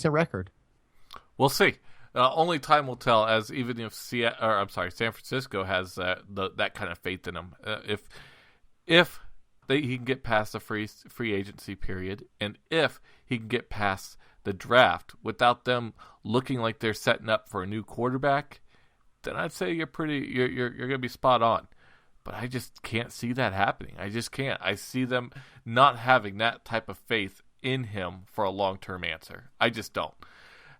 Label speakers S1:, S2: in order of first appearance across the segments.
S1: record.
S2: We'll see. Only time will tell. As even if San Francisco has that kind of faith in him. If he can get past the free agency period, and if he can get past the draft without them looking like they're setting up for a new quarterback, then I'd say you're going to be spot on. But I just can't see that happening. I just can't. I see them not having that type of faith in him for a long-term answer. I just don't.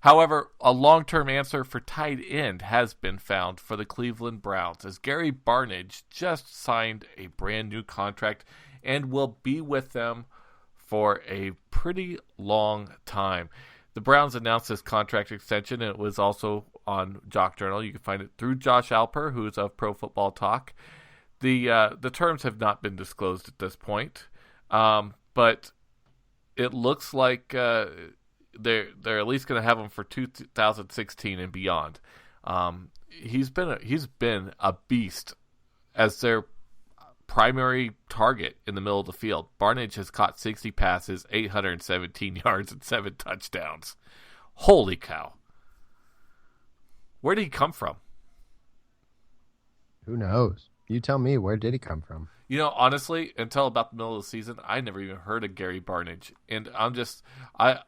S2: However, a long-term answer for tight end has been found for the Cleveland Browns, as Gary Barnidge just signed a brand new contract and will be with them for a pretty long time. The Browns announced this contract extension, and it was also on Jock Journal. You can find it through Josh Alper, who is of Pro Football Talk. The terms have not been disclosed at this point, but it looks like they're at least going to have him for 2016 and beyond. He's been a beast as their primary target in the middle of the field. Barnidge has caught 60 passes, 817 yards, and 7 touchdowns. Holy cow! Where did he come from?
S1: Who knows? You tell me. Where did he come from?
S2: Honestly, until about the middle of the season, I never even heard of Gary Barnidge, and I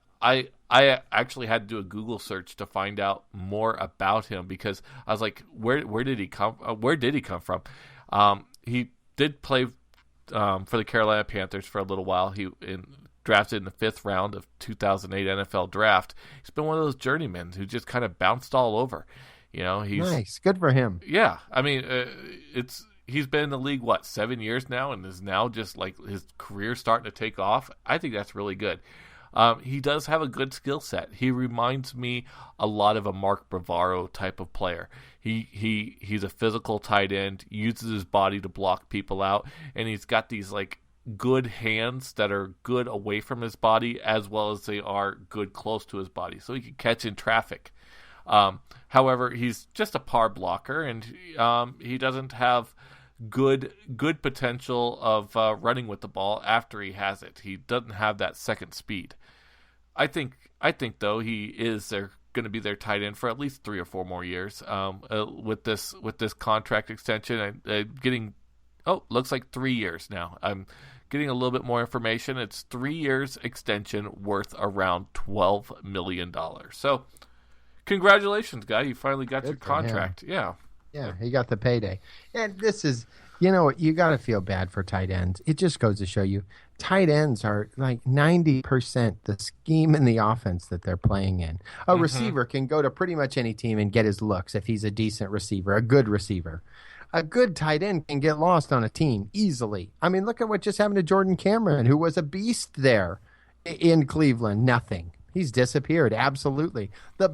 S2: actually had to do a Google search to find out more about him, because I was like, where did he come from? He did play for the Carolina Panthers for a little while. He drafted in the 5th round of 2008 NFL draft. He's been one of those journeymen who just kind of bounced all over. He's
S1: nice, good for him.
S2: Yeah, I mean, he's been in the league 7 years now, and is now just like his career starting to take off. I think that's really good. He does have a good skill set. He reminds me a lot of a Mark Bavaro type of player. He's a physical tight end, uses his body to block people out, and he's got these good hands that are good away from his body as well as they are good close to his body, so he can catch in traffic. However, he's just a par blocker, and he doesn't have good potential of running with the ball after he has it. He doesn't have that second speed. I think though, he is going to be their tight end for at least 3 or 4 more years. With this contract extension, looks like 3 years now. I'm getting a little bit more information. It's 3 years extension worth around $12 million. So, congratulations, guy! You finally got your contract. Yeah.
S1: Yeah, he got the payday. And this is, you got to feel bad for tight ends. It just goes to show you, tight ends are like 90% the scheme in the offense that they're playing in. A receiver can go to pretty much any team and get his looks if he's a decent receiver, a good receiver. A good tight end can get lost on a team easily. I mean, look at what just happened to Jordan Cameron, who was a beast there in Cleveland. Nothing. He's disappeared, absolutely. The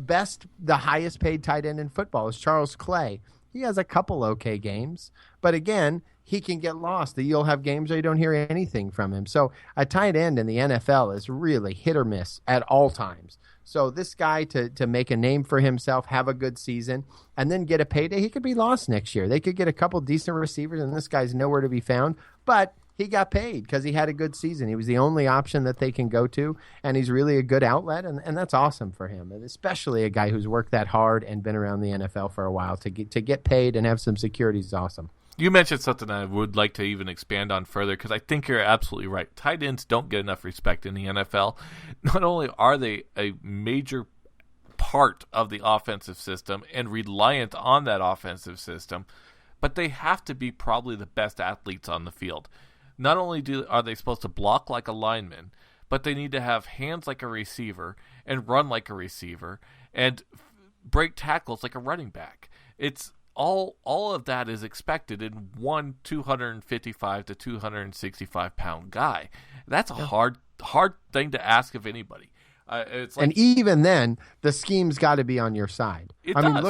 S1: highest paid tight end in football is Charles Clay. He has a couple okay games, but again, he can get lost. You'll have games where you don't hear anything from him. So a tight end in the NFL is really hit or miss at all times. So this guy to make a name for himself, have a good season, and then get a payday, he could be lost next year. They could get a couple decent receivers, and this guy's nowhere to be found. But he got paid because he had a good season. He was the only option that they can go to, and he's really a good outlet, and that's awesome for him, and especially a guy who's worked that hard and been around the NFL for a while. To get paid and have some security is awesome.
S2: You mentioned something I would like to even expand on further, because I think you're absolutely right. Tight ends don't get enough respect in the NFL. Not only are they a major part of the offensive system and reliant on that offensive system, but they have to be probably the best athletes on the field. Not only are they supposed to block like a lineman, but they need to have hands like a receiver and run like a receiver and break tackles like a running back. It's all of that is expected in one 255 to 265 pound guy. That's a hard thing to ask of anybody.
S1: And even then, the scheme's got to be on your side. I mean,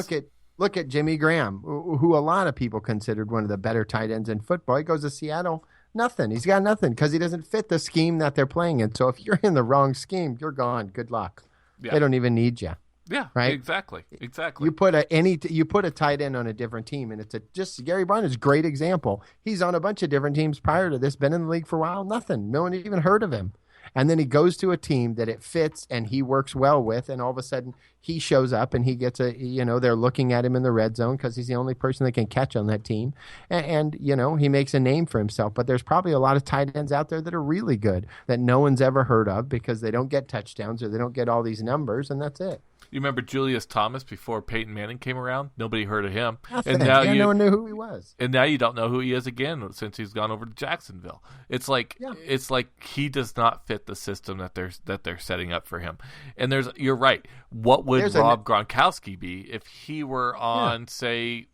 S1: look at Jimmy Graham, who a lot of people considered one of the better tight ends in football. He goes to Seattle. Nothing. He's got nothing because he doesn't fit the scheme that they're playing in. So if you're in the wrong scheme, you're gone. Good luck. Yeah. They don't even need you.
S2: Yeah,
S1: right.
S2: Exactly.
S1: You put a tight end on a different team, and just Gary Barnidge is a great example. He's on a bunch of different teams prior to this. Been in the league for a while. Nothing. No one even heard of him. And then he goes to a team that it fits and he works well with, and all of a sudden he shows up and he gets they're looking at him in the red zone because he's the only person that can catch on that team. And he makes a name for himself. But there's probably a lot of tight ends out there that are really good that no one's ever heard of because they don't get touchdowns or they don't get all these numbers, and that's it.
S2: You remember Julius Thomas before Peyton Manning came around? Nobody heard of him.
S1: Nothing. And now no one knew who he was.
S2: And now you don't know who he is again since he's gone over to Jacksonville. It's like he does not fit the system that they're setting up for him. And you're right. What would Rob Gronkowski be if he were on say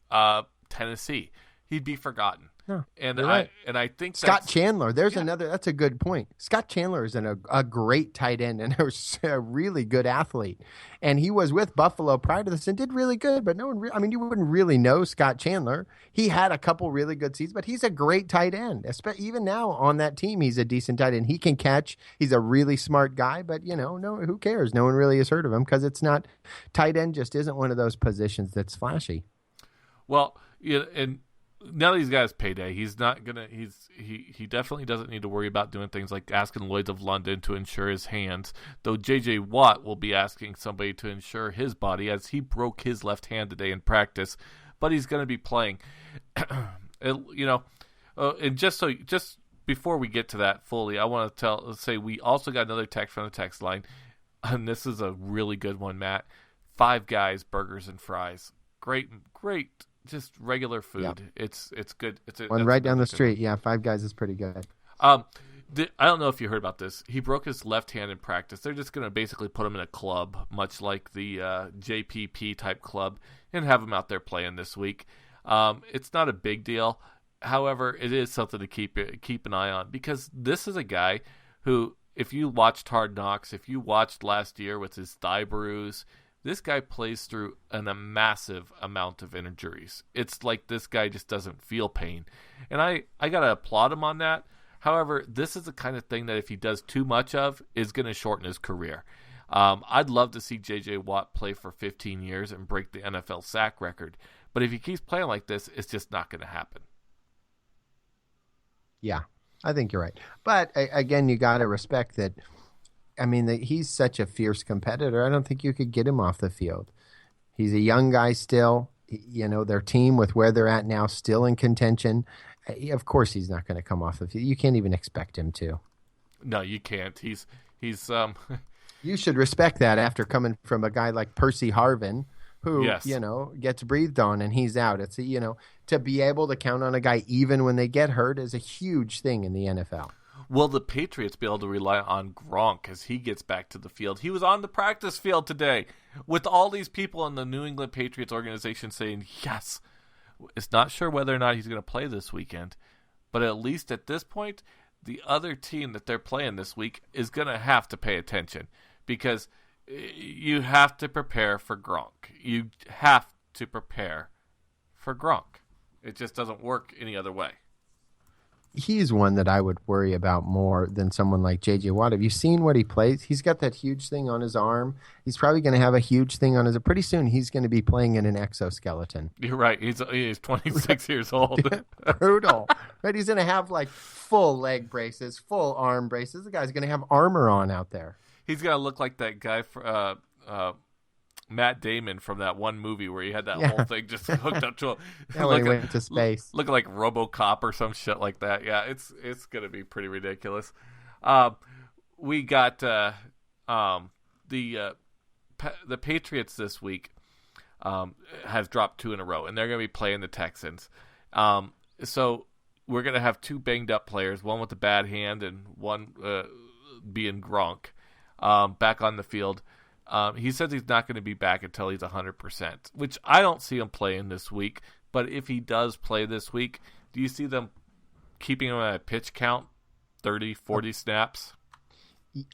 S2: Tennessee? He'd be forgotten.
S1: Yeah,
S2: and I think
S1: Scott Chandler. That's a good point. Scott Chandler is a great tight end and a really good athlete. And he was with Buffalo prior to this and did really good. But no one, you wouldn't really know Scott Chandler. He had a couple really good seasons, but he's a great tight end. Even now on that team, he's a decent tight end. He can catch. He's a really smart guy. But no, who cares? No one really has heard of him because it's not. Tight end just isn't one of those positions that's flashy.
S2: Well, and. Now that he's got his payday, he's not gonna. He definitely doesn't need to worry about doing things like asking Lloyd of London to insure his hands. Though J.J. Watt will be asking somebody to insure his body as he broke his left hand today in practice, but he's going to be playing. And just before we get to that fully, I want to say we also got another text from the text line, and this is a really good one, Matt. Five Guys burgers and fries, great. Just regular food. Yep. It's good.
S1: One right down the street. Yeah, Five Guys is pretty good.
S2: I don't know if you heard about this. He broke his left hand in practice. They're just going to basically put him in a club, much like the JPP type club, and have him out there playing this week. It's not a big deal. However, it is something to keep an eye on because this is a guy who, if you watched Hard Knocks, if you watched last year with his thigh bruise, this guy plays through a massive amount of injuries. It's like this guy just doesn't feel pain. And I got to applaud him on that. However, this is the kind of thing that if he does too much of, is going to shorten his career. I'd love to see J.J. Watt play for 15 years and break the NFL sack record. But if he keeps playing like this, it's just not going to happen.
S1: Yeah, I think you're right. But, again, you got to respect that. He's such a fierce competitor. I don't think you could get him off the field. He's a young guy still. Their team with where they're at now still in contention. Of course he's not going to come off the field. You can't even expect him to.
S2: No, you can't. He's
S1: You should respect that after coming from a guy like Percy Harvin who, gets breathed on and he's out. It's to be able to count on a guy even when they get hurt is a huge thing in the NFL.
S2: Will the Patriots be able to rely on Gronk as he gets back to the field? He was on the practice field today with all these people in the New England Patriots organization saying, yes. It's not sure whether or not he's going to play this weekend, but at least at this point, the other team that they're playing this week is going to have to pay attention because you have to prepare for Gronk. You have to prepare for Gronk. It just doesn't work any other way.
S1: He's one that I would worry about more than someone like J.J. Watt. Have you seen what he plays? He's got that huge thing on his arm. He's probably going to have a huge thing on his... Pretty soon, he's going to be playing in an exoskeleton.
S2: You're right. He's 26 years old.
S1: Brutal. Right? He's going to have full leg braces, full arm braces. The guy's going to have armor on out there.
S2: He's going to look like that guy for... Matt Damon from that one movie where he had that whole thing just hooked up to him.
S1: When he went to space.
S2: Looking like RoboCop or some shit like that. Yeah, it's going to be pretty ridiculous. We got the Patriots this week has dropped 2 in a row, and they're going to be playing the Texans. So we're going to have 2 banged-up players, one with a bad hand and one being Gronk, back on the field. He says he's not going to be back until he's 100%, which I don't see him playing this week. But if he does play this week, do you see them keeping him at a pitch count, 30, 40 snaps?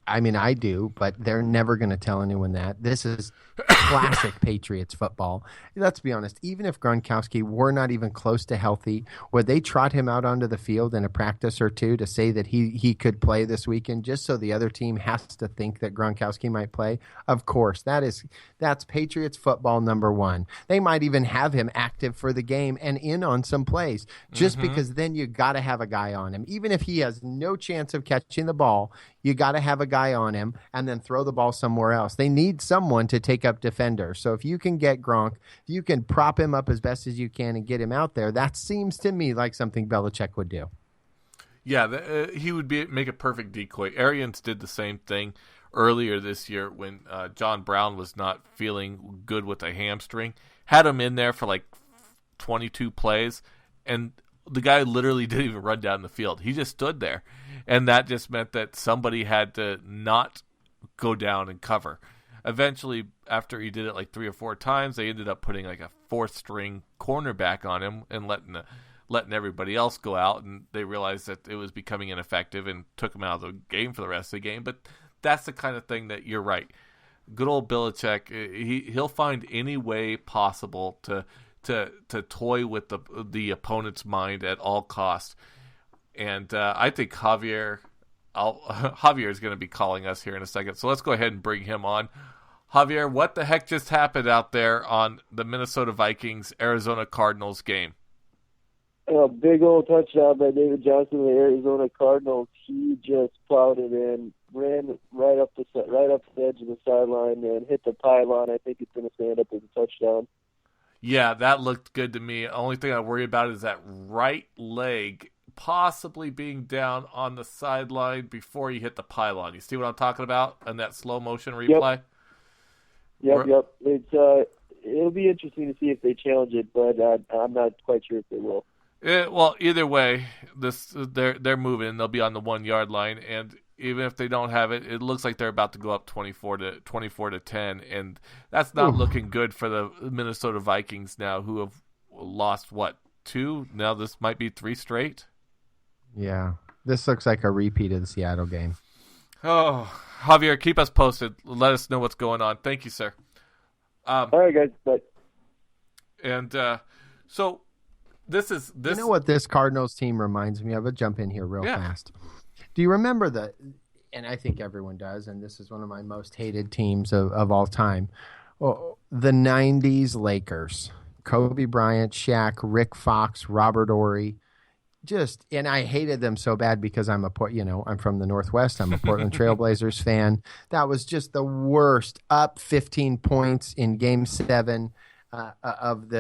S1: I do, but they're never going to tell anyone that. This is classic Patriots football. Let's be honest. Even if Gronkowski were not even close to healthy, would they trot him out onto the field in a practice or two to say that he could play this weekend just so the other team has to think that Gronkowski might play? Of course. That's Patriots football number 1. They might even have him active for the game and in on some plays just because then you got to have a guy on him. Even if he has no chance of catching the ball, you got to have a guy on him and then throw the ball somewhere else. They need someone to take up defender. So if you can get Gronk, if you can prop him up as best as you can and get him out there, that seems to me like something Belichick would do.
S2: Yeah, he would make a perfect decoy. Arians did the same thing earlier this year when John Brown was not feeling good with a hamstring. Had him in there for like 22 plays, and the guy literally didn't even run down the field. He just stood there, and that just meant that somebody had to not go down and cover. Eventually, after he did it like 3 or 4 times, they ended up putting like a 4th-string cornerback on him and letting everybody else go out, and they realized that it was becoming ineffective and took him out of the game for the rest of the game. But that's the kind of thing that you're right. Good old Belichick, he'll find any way possible to toy with the opponent's mind at all costs. And I think Javier is going to be calling us here in a second. So let's go ahead and bring him on. Javier, what the heck just happened out there on the Minnesota Vikings Arizona Cardinals game?
S3: A big old touchdown by David Johnson of the Arizona Cardinals. He just plowed it in, ran right up the edge of the sideline and hit the pylon. I think it's going to stand up as a touchdown.
S2: Yeah, that looked good to me. Only thing I worry about is that right leg possibly being down on the sideline before you hit the pylon. You see what I'm talking about in that slow motion replay?
S3: Yep. It'll be interesting to see if they challenge it, but I'm not quite sure if they will.
S2: Well, either way, they're moving. They'll be on the 1-yard line, and even if they don't have it, it looks like they're about to go up 24 to 10, and that's not looking good for the Minnesota Vikings now, who have lost 2? Now this might be 3 straight.
S1: Yeah, this looks like a repeat of the Seattle game.
S2: Oh, Javier, keep us posted. Let us know what's going on. Thank you, sir.
S3: All right, guys. Bye.
S2: And so. This.
S1: You know what this Cardinals team reminds me of? I'll jump in here real fast. Do you remember and I think everyone does, and this is one of my most hated teams of all time, the 90s Lakers. Kobe Bryant, Shaq, Rick Fox, Robert Horry. And I hated them so bad because I'm from the Northwest. I'm a Portland Trailblazers fan. That was just the worst. Up 15 points in Game 7. Of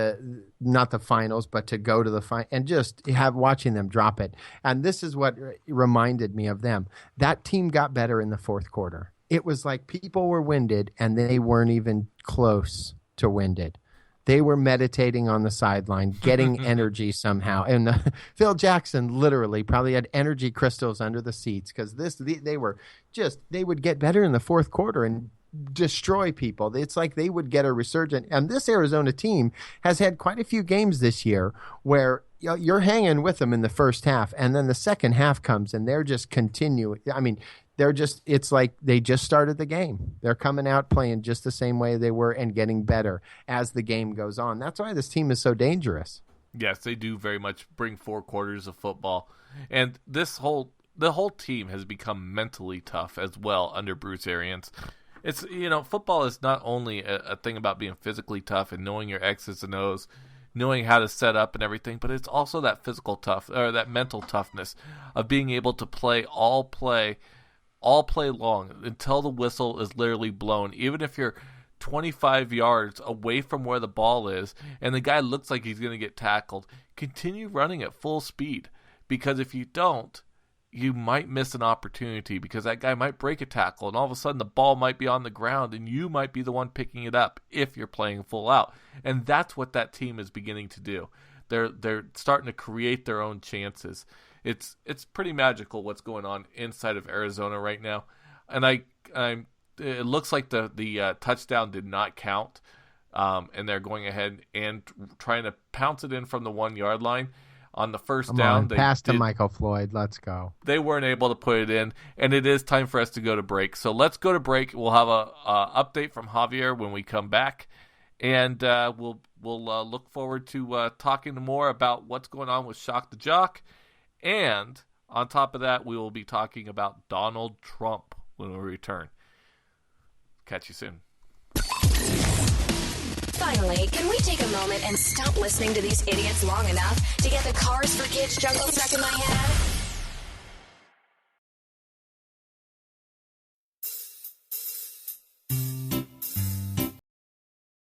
S1: not the finals, but to go to the final and just watching them drop it. And this is what reminded me of them. That team got better in the 4th quarter. It was like people were winded and they weren't even close to winded. They were meditating on the sideline, getting energy somehow. And Phil Jackson literally probably had energy crystals under the seats because they would get better in the 4th quarter and destroy people. It's like they would get a resurgent. And this Arizona team has had quite a few games this year where you're hanging with them in the first half, and then the second half comes and they're just continuing. I mean, it's like they just started the game. They're coming out playing just the same way they were and getting better as the game goes on. That's why this team is so dangerous.
S2: Yes, they do very much bring 4 quarters of football. And the whole team has become mentally tough as well under Bruce Arians. It's, football is not only a thing about being physically tough and knowing your X's and O's, knowing how to set up and everything, but it's also that that mental toughness of being able to play long until the whistle is literally blown. Even if you're 25 yards away from where the ball is and the guy looks like he's going to get tackled, continue running at full speed, because if you don't, you might miss an opportunity because that guy might break a tackle and all of a sudden the ball might be on the ground and you might be the one picking it up if you're playing full out. And that's what that team is beginning to do. They're starting to create their own chances. It's pretty magical what's going on inside of Arizona right now. And it looks like the touchdown did not count, and they're going ahead and trying to pounce it in from the 1-yard line. On the first down,
S1: pass to Michael Floyd. Let's go.
S2: They weren't able to put it in, and it is time for us to go to break. So let's go to break. We'll have a update from Javier when we come back, and we'll look forward to talking more about what's going on with Shock the Jock. And on top of that, we will be talking about Donald Trump when we return. Catch you soon.
S4: Finally, can we take a moment and stop listening to these idiots long enough to get the Cars for Kids jungle stuck in my head?